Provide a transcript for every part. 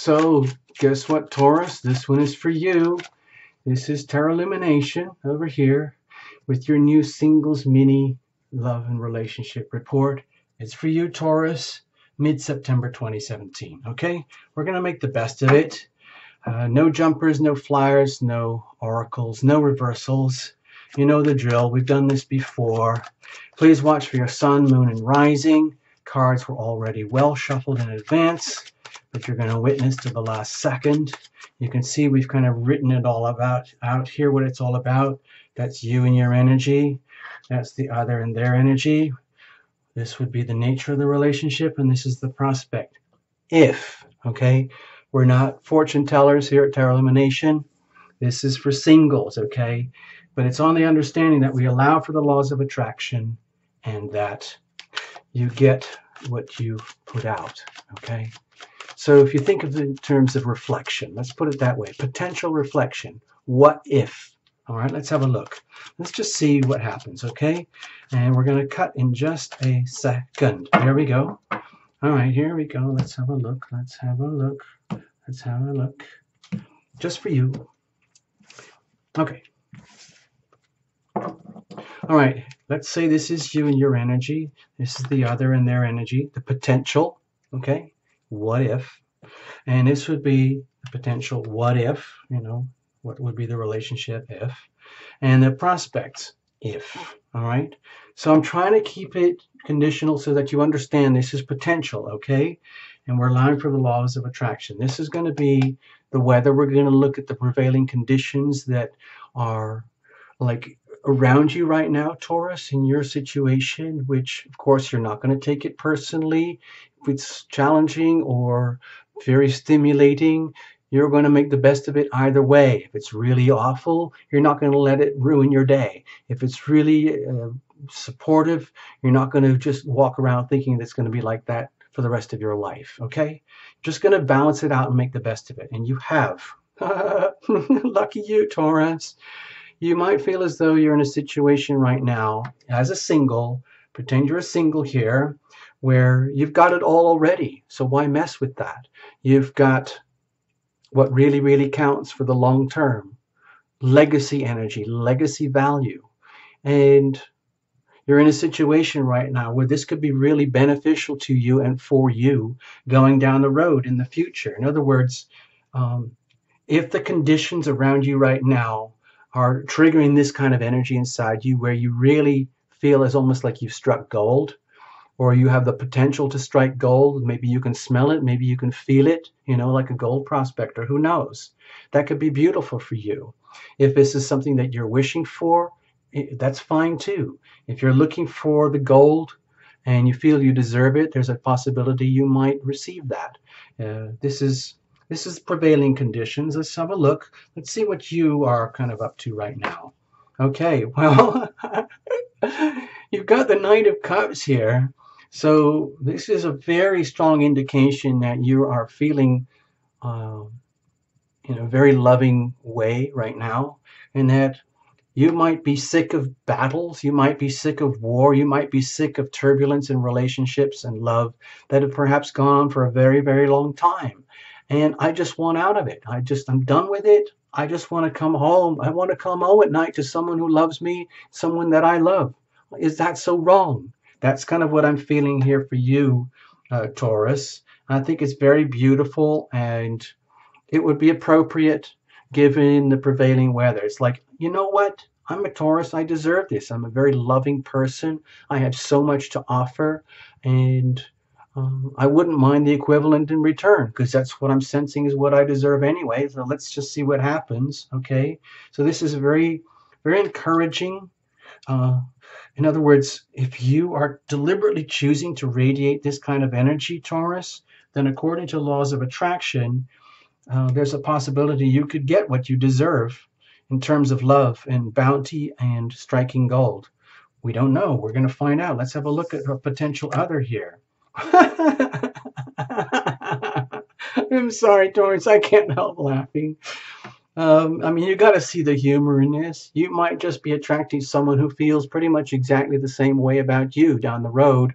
So, guess what, Taurus? This one is for you. This is Tarot Luminnation over here with your new singles mini love and relationship report. It's for you, Taurus, mid-September 2017. Okay? We're going to make the best of it. No jumpers, no flyers, no oracles, no reversals. You know the drill. We've done this before. Please watch for your sun, moon, and rising. Cards were already well shuffled in advance, but you're going to witness to the last second. You can see we've kind of written it all out here, what it's all about. That's you and your energy. That's the other and their energy. This would be the nature of the relationship, and this is the prospect. If, okay? We're not fortune tellers here at Tarot Luminnation. This is for singles, okay? But it's on the understanding that we allow for the laws of attraction and that you get what you put out, okay? So if you think of it in terms of reflection, let's put it that way. Potential reflection. What if? All right, let's have a look. Let's just see what happens, okay? And we're going to cut in just a second. There we go. All right, here we go. Let's have a look. Let's have a look. Let's have a look. Just for you. Okay. All right, let's say this is you and your energy. This is the other and their energy, the potential, okay? What if? And this would be the potential what if, you know, what would be the relationship if? And the prospects, if, all right? So I'm trying to keep it conditional so that you understand this is potential, okay? And we're allowing for the laws of attraction. This is going to be the weather. We're going to look at the prevailing conditions that are like around you right now, Taurus, in your situation, which of course you're not going to take it personally. If it's challenging or very stimulating, you're going to make the best of it either way. If it's really awful, you're not going to let it ruin your day. If it's really supportive, you're not going to just walk around thinking that's going to be like that for the rest of your life, okay? Just going to balance it out and make the best of it. And you have. Lucky you, Taurus. You might feel as though you're in a situation right now as a single, pretend you're a single here, where you've got it all already. So why mess with that? You've got what really, really counts for the long term. Legacy energy, legacy value. And you're in a situation right now where this could be really beneficial to you and for you going down the road in the future. In other words, if the conditions around you right now are triggering this kind of energy inside you where you really feel as almost like you've struck gold, or you have the potential to strike gold, maybe you can smell it, maybe you can feel it, you know, like a gold prospector, who knows? That could be beautiful for you. If this is something that you're wishing for, that's fine too. If you're looking for the gold and you feel you deserve it, there's a possibility you might receive that. This is prevailing conditions. Let's have a look. Let's see what you are kind of up to right now. Okay, well, you've got the Knight of Cups here. So this is a very strong indication that you are feeling in a very loving way right now, and that you might be sick of battles, you might be sick of war, you might be sick of turbulence in relationships and love that have perhaps gone on for a very, very long time. And I just want out of it. I'm done with it. I just want to come home. I want to come home at night to someone who loves me, someone that I love. Is that so wrong? That's kind of what I'm feeling here for you, Taurus. I think it's very beautiful, and it would be appropriate given the prevailing weather. It's like, you know what? I'm a Taurus. I deserve this. I'm a very loving person. I have so much to offer, and I wouldn't mind the equivalent in return, because that's what I'm sensing is what I deserve anyway. So let's just see what happens, okay? So this is very, very encouraging. In other words, if you are deliberately choosing to radiate this kind of energy, Taurus, then according to laws of attraction, there's a possibility you could get what you deserve in terms of love and bounty and striking gold. We don't know. We're going to find out. Let's have a look at a potential other here. I'm sorry, Taurus, I can't help laughing. I mean, you got to see the humor in this. You might just be attracting someone who feels pretty much exactly the same way about you down the road.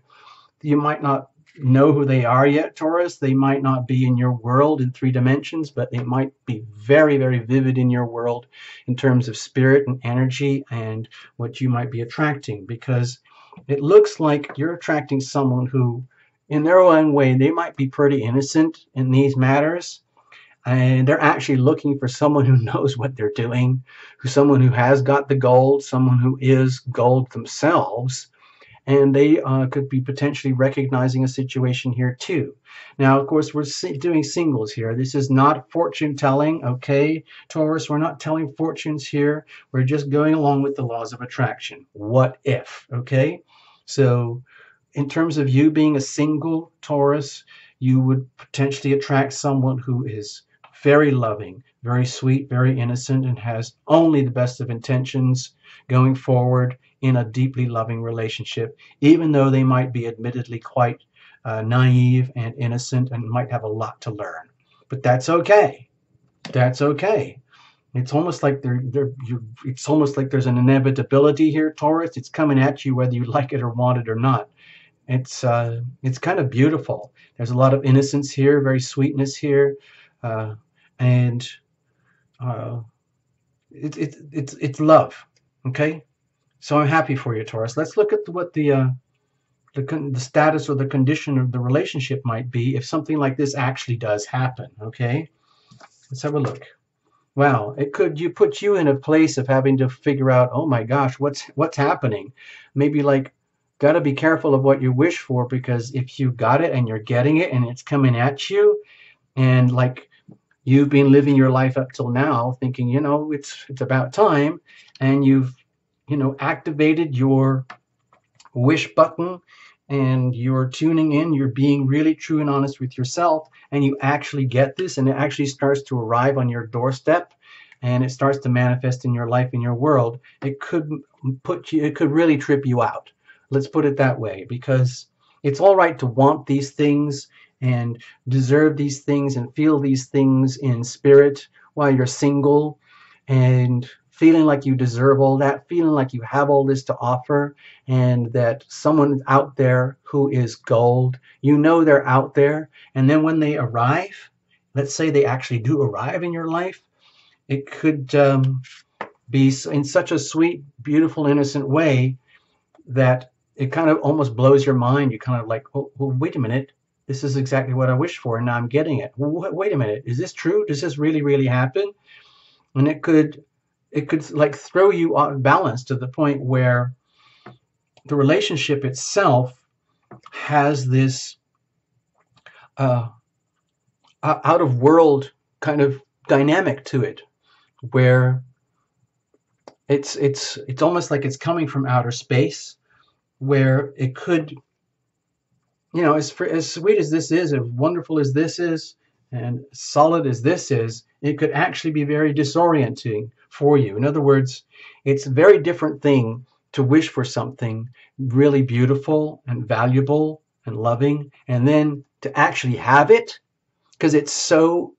You might not know who they are yet, Taurus. They might not be in your world in 3 dimensions, but they might be very, very vivid in your world in terms of spirit and energy and what you might be attracting, because it looks like you're attracting someone who, in their own way, they might be pretty innocent in these matters, and they're actually looking for someone who knows what they're doing, someone who has got the gold, someone who is gold themselves, and they could be potentially recognizing a situation here too. Now, of course, we're doing singles here. This is not fortune telling, okay, Taurus? We're not telling fortunes here. We're just going along with the laws of attraction. What if, okay? So in terms of you being a single Taurus, you would potentially attract someone who is very loving, very sweet, very innocent, and has only the best of intentions going forward in a deeply loving relationship, even though they might be admittedly quite naive and innocent and might have a lot to learn. But that's okay. That's okay. It's almost like it's almost like there's an inevitability here, Taurus. It's coming at you whether you like it or want it or not. It's kind of beautiful. There's a lot of innocence here, very sweetness here, and it's love. Okay, so I'm happy for you, Taurus. Let's look at what the status or the condition of the relationship might be if something like this actually does happen. Okay, let's have a look. Wow, it could put you in a place of having to figure out, oh my gosh, what's happening? Maybe like, got to be careful of what you wish for, because if you got it and you're getting it and it's coming at you, and like you've been living your life up till now thinking, it's about time, and you've, activated your wish button, and you're tuning in, you're being really true and honest with yourself, and you actually get this, and it actually starts to arrive on your doorstep, and it starts to manifest in your life, in your world. It could really trip you out. Let's put it that way, because it's all right to want these things and deserve these things and feel these things in spirit while you're single, and feeling like you deserve all that, feeling like you have all this to offer, and that someone is out there who is gold. They're out there, and then when they arrive, let's say they actually do arrive in your life, it could be in such a sweet, beautiful, innocent way that it kind of almost blows your mind. You kind of like, oh, well, wait a minute, this is exactly what I wished for, and now I'm getting it. Wait a minute, is this true? Does this really, really happen? And it could like throw you off balance to the point where the relationship itself has this out of world kind of dynamic to it, where it's almost like it's coming from outer space, where it could, as sweet as this is, as wonderful as this is, and solid as this is, it could actually be very disorienting for you. In other words, it's a very different thing to wish for something really beautiful and valuable and loving, and then to actually have it, because it's so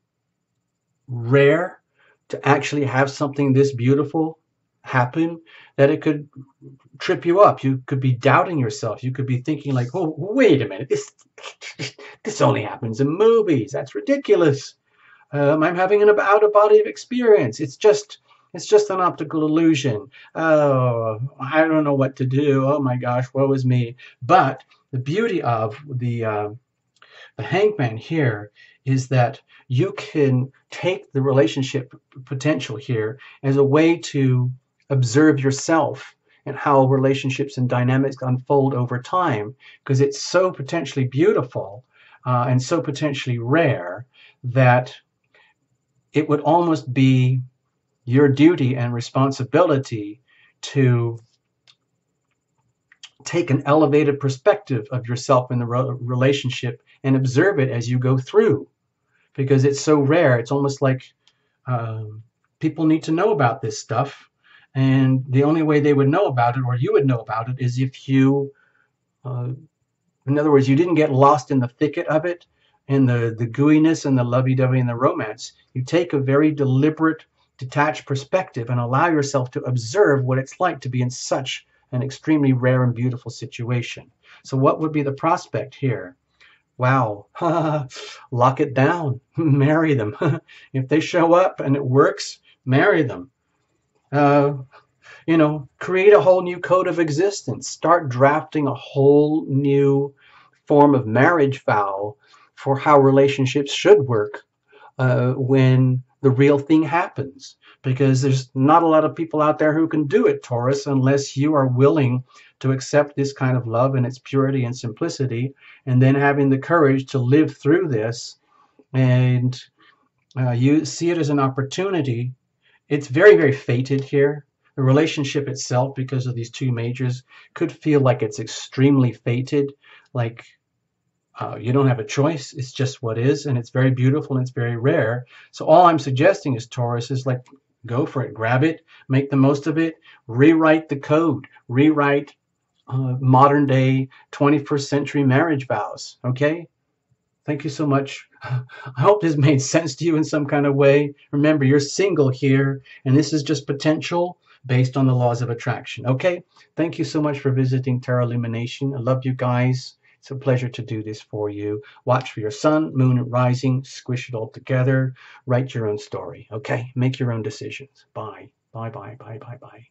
rare to actually have something this beautiful happen, that it could trip you up. You could be doubting yourself. You could be thinking like, oh, wait a minute, this only happens in movies. That's ridiculous. I'm having an out-of-body experience. It's just an optical illusion. Oh, I don't know what to do. Oh my gosh, woe is me. But the beauty of the hangman here is that you can take the relationship potential here as a way to observe yourself and how relationships and dynamics unfold over time, because it's so potentially beautiful and so potentially rare that it would almost be your duty and responsibility to take an elevated perspective of yourself in the relationship and observe it as you go through, because it's so rare. It's almost like people need to know about this stuff, and the only way they would know about it, or you would know about it, is if you, in other words, you didn't get lost in the thicket of it, and the gooiness and the lovey-dovey and the romance. You take a very deliberate, detached perspective and allow yourself to observe what it's like to be in such an extremely rare and beautiful situation. So what would be the prospect here? Wow. Lock it down. Marry them. If they show up and it works, marry them. Uh, create a whole new code of existence. Start drafting a whole new form of marriage vow for how relationships should work when the real thing happens. Because there's not a lot of people out there who can do it, Taurus, unless you are willing to accept this kind of love in its purity and simplicity, and then having the courage to live through this and you see it as an opportunity. It's very, very fated here. The relationship itself, because of these two majors, could feel like it's extremely fated, like you don't have a choice. It's just what is, and it's very beautiful and it's very rare. So all I'm suggesting is Taurus is like, go for it, grab it, make the most of it, rewrite the code, rewrite modern day 21st century marriage vows. Okay? Thank you so much. I hope this made sense to you in some kind of way. Remember, you're single here, and this is just potential based on the laws of attraction. Okay? Thank you so much for visiting Tarot Luminnation. I love you guys. It's a pleasure to do this for you. Watch for your sun, moon, and rising. Squish it all together. Write your own story. Okay? Make your own decisions. Bye. Bye, bye, bye, bye, bye.